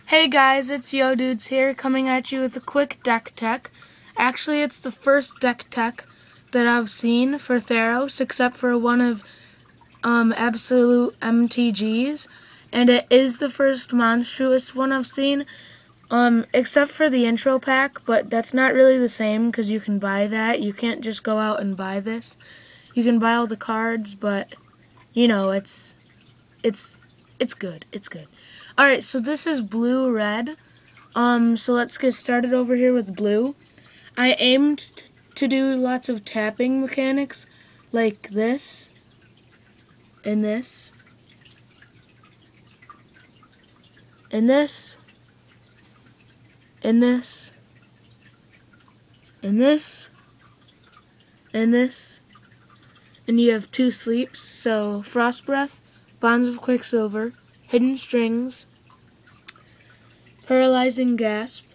Hey guys, it's Yo Dudes here, coming at you with a quick deck tech. Actually, it's the first deck tech that I've seen for Theros, except for one of Absolute MTG's, and it is the first monstruous one I've seen, except for the intro pack, but that's not really the same because you can buy that. You can't just go out and buy this. You can buy all the cards, but you know, it's good. It's good. Alright, so this is blue-red. So let's get started over here with blue. I aimed to do lots of tapping mechanics, like this, and this, and this, and this, and this, and this. And you have 2 sleeps, so Frost Breath, Bonds of Quicksilver, Hidden Strings, Paralyzing Grasp,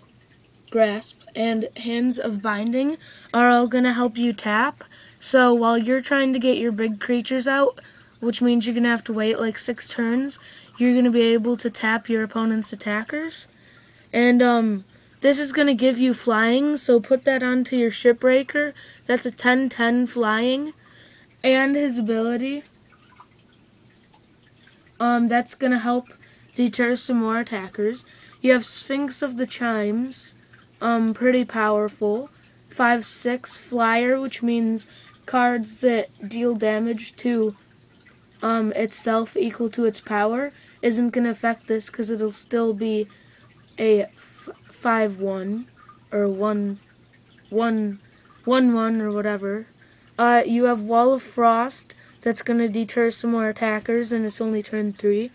and Hands of Binding are all going to help you tap. So while you're trying to get your big creatures out, which means you're going to have to wait like 6 turns, you're going to be able to tap your opponent's attackers. And this is going to give you flying, so put that onto your Shipbreaker. That's a 10/10 flying. And his ability, that's going to help deter some more attackers. You have Sphinx of the Chimes, pretty powerful. 5/6 flyer, which means cards that deal damage to itself equal to its power isn't going to affect this because it'll still be a 5/1 or 1/1 or whatever. You have Wall of Frost, that's going to deter some more attackers, and it's only turn 3.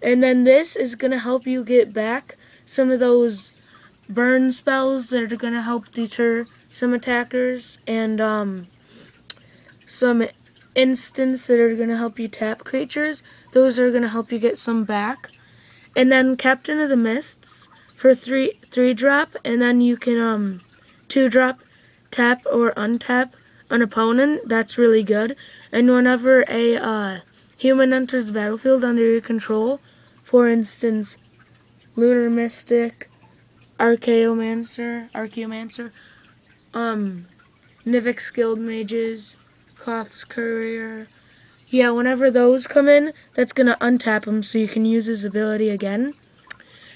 And then this is going to help you get back some of those burn spells that are going to help deter some attackers, and some instants that are going to help you tap creatures. Those are going to help you get some back. And then Captain of the Mists for 3-drop, and then you can 2-drop tap or untap an opponent. That's really good. And whenever a human enters the battlefield under your control, for instance, Lunar Mystic, Archaeomancer, Nivix Guild Mages, Koth's Courier. Yeah, whenever those come in, that's going to untap him so you can use his ability again.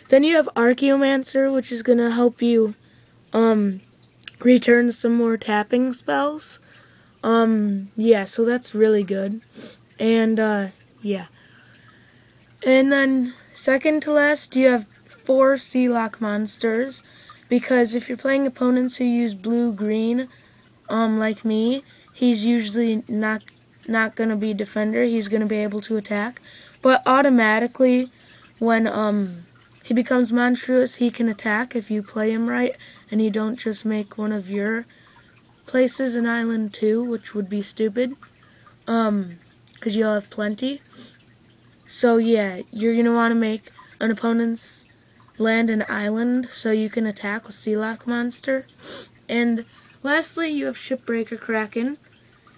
Then you have Archaeomancer, which is going to help you return some more tapping spells. Yeah, so that's really good. And, yeah. And then, second to last, you have 4 Sealock monsters, because if you're playing opponents who use blue-green, like me, he's usually not gonna be defender, he's gonna be able to attack. But automatically, when, he becomes monstrous, he can attack if you play him right, and you don't just make one of your places an island too, which would be stupid, because you'll have plenty. So yeah, you're going to want to make an opponent's land an island so you can attack with Sealock monster. And lastly, you have Shipbreaker Kraken.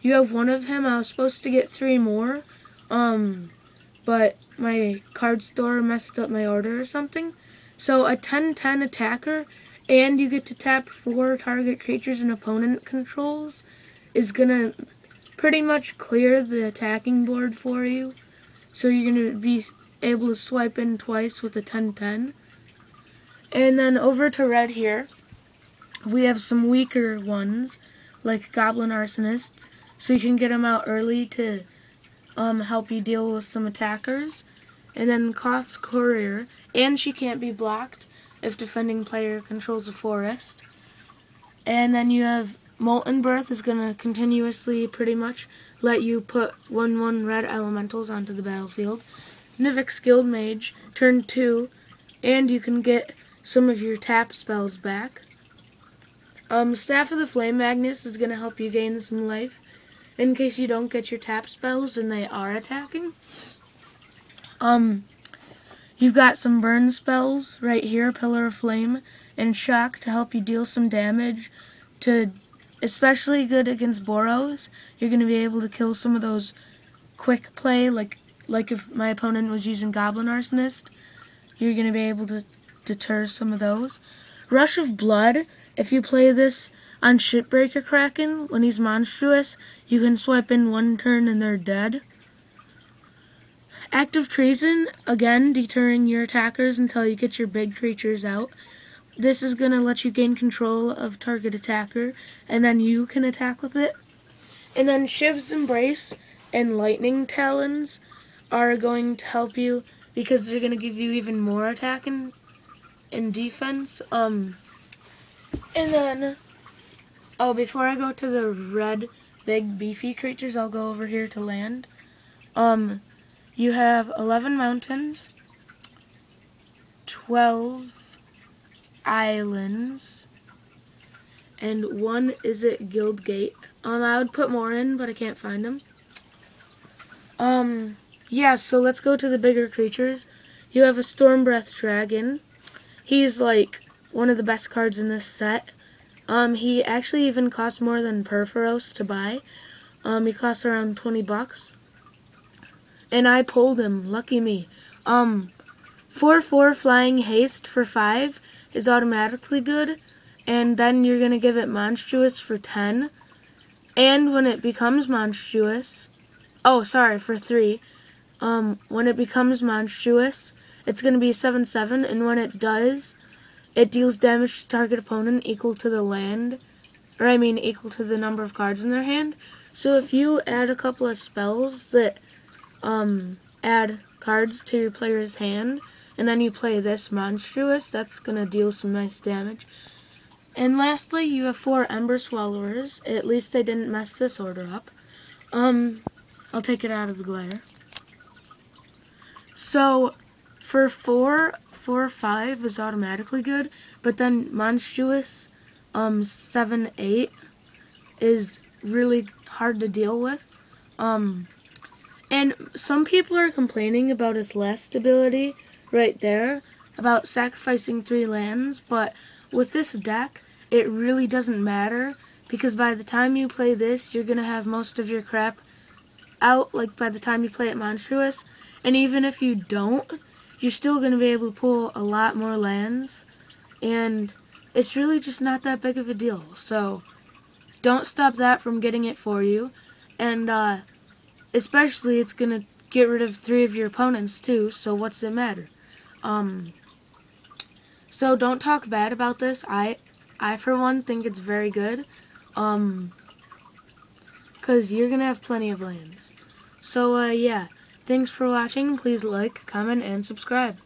You have 1 of him. I was supposed to get 3 more, but my card store messed up my order or something. So a 10/10 attacker, and you get to tap 4 target creatures an opponent controls, is going to pretty much clear the attacking board for you. So you're going to be able to swipe in twice with a 10/10. And then over to red here, we have some weaker ones, like Goblin Arsonists, so you can get them out early to help you deal with some attackers. And then Koth's Courier, and she can't be blocked if defending player controls a forest. And then you have Molten Birth is going to continuously pretty much let you put 1/1 red elementals onto the battlefield. Nivix Guild Mage, turn 2, and you can get some of your tap spells back. Staff of the Flame Magnus is going to help you gain some life in case you don't get your tap spells and they are attacking. You've got some burn spells right here, Pillar of Flame and Shock, to help you deal some damage, especially good against Boros. You're going to be able to kill some of those quick play, like if my opponent was using Goblin Arsonist, you're going to be able to deter some of those. Rush of Blood, if you play this on Shipbreaker Kraken, when he's monstrous, you can swipe in one turn and they're dead. Act of Treason, again, deterring your attackers until you get your big creatures out. This is going to let you gain control of target attacker, and then you can attack with it. And then Shiv's Embrace and Lightning Talons are going to help you because they're going to give you even more attack and defense. And then, before I go to the red, big, beefy creatures, I'll go over here to land. You have 11 mountains, 12 islands, and one is at Guild Gate. I would put more in, but I can't find them. Yeah, so let's go to the bigger creatures. You have a Stormbreath Dragon. He's like one of the best cards in this set. He actually even costs more than Theros to buy. He costs around 20 bucks. And I pulled him, lucky me. 4/4 Flying Haste for 5 is automatically good. And then you're going to give it Monstrous for 10. And when it becomes Monstrous, for 3. When it becomes Monstrous, it's going to be 7/7, and when it does, it deals damage to target opponent equal to the land, equal to the number of cards in their hand. So if you add a couple of spells that add cards to your player's hand, and then you play this Monstrous, that's going to deal some nice damage. And lastly, you have 4 Ember Swallowers. At least they didn't mess this order up. I'll take it out of the glare. So, for 4/5 is automatically good, but then Monstrous 7/8 is really hard to deal with. And some people are complaining about its last ability right there, about sacrificing 3 lands, but with this deck, it really doesn't matter, because by the time you play this, you're going to have most of your crap out, like by the time you play it Monstrous, and even if you don't, you're still going to be able to pull a lot more lands, and it's really just not that big of a deal. So don't stop that from getting it for you, and especially it's going to get rid of 3 of your opponents too, so what's it matter? So don't talk bad about this. I for one think it's very good, because you're going to have plenty of lands. So yeah, thanks for watching. Please like, comment, and subscribe.